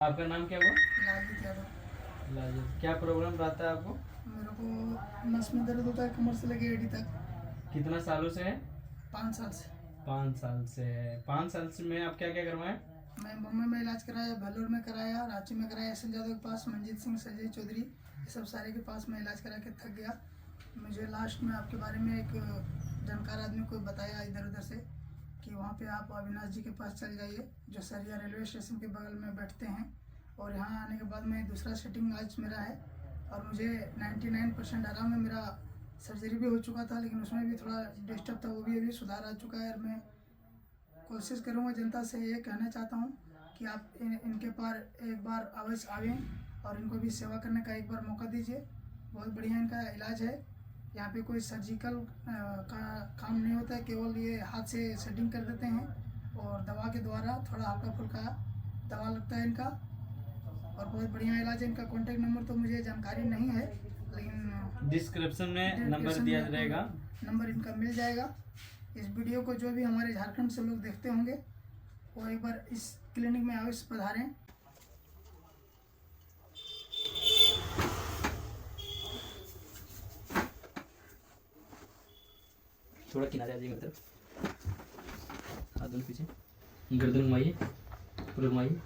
आपका नाम क्या हुआ? लालजी यादव। लाजो, क्या प्रॉब्लम रहता है आपको? मेरे को नस में दर्द होता है कमर से लेके एड़ी तक। कितना सालों से है? 5 साल से। 5 साल से है। 5 साल से में आप क्या क्या करवाएं? मैं बम्बई में इलाज कराया, भेलोर में कराया, रांची में कराया, एस एन यादव के पास, मंजीत सिंह, संजय चौधरी, ये सब सारे के पास मैं इलाज करा के थक गया। मुझे लास्ट में आपके बारे में एक जानकार आदमी को बताया इधर उधर से कि वहाँ पे आप अविनाश जी के पास चल जाइए, जो सरिया रेलवे स्टेशन के बगल में बैठते हैं। और यहाँ आने के बाद में दूसरा सेटिंग आज मेरा है और मुझे 99% आराम है। मेरा सर्जरी भी हो चुका था लेकिन उसमें भी थोड़ा डिस्टर्ब था, वो भी अभी सुधार आ चुका है। और मैं कोशिश करूँगा, जनता से ये कहना चाहता हूँ कि आप इनके पार एक बार अवश्य आवें और इनको भी सेवा करने का एक बार मौका दीजिए। बहुत बढ़िया इनका इलाज है। यहाँ पे कोई सर्जिकल का काम नहीं होता है, केवल ये हाथ से सेटिंग कर देते हैं और दवा के द्वारा थोड़ा हल्का फुल्का दवा लगता है इनका। और बहुत बढ़िया इलाज है इनका। कॉन्टैक्ट नंबर तो मुझे जानकारी नहीं है लेकिन डिस्क्रिप्शन में नंबर दिया रहेगा, नंबर इनका मिल जाएगा। इस वीडियो को जो भी हमारे झारखंड से लोग देखते होंगे वो एक बार इस क्लिनिक में अवश्य पधारें। थोड़ा किनारे आ जाइए मेरी तरफ, हाथ दोनों पीछे, गर्दन घुमाइए, पूरा घुमाइए।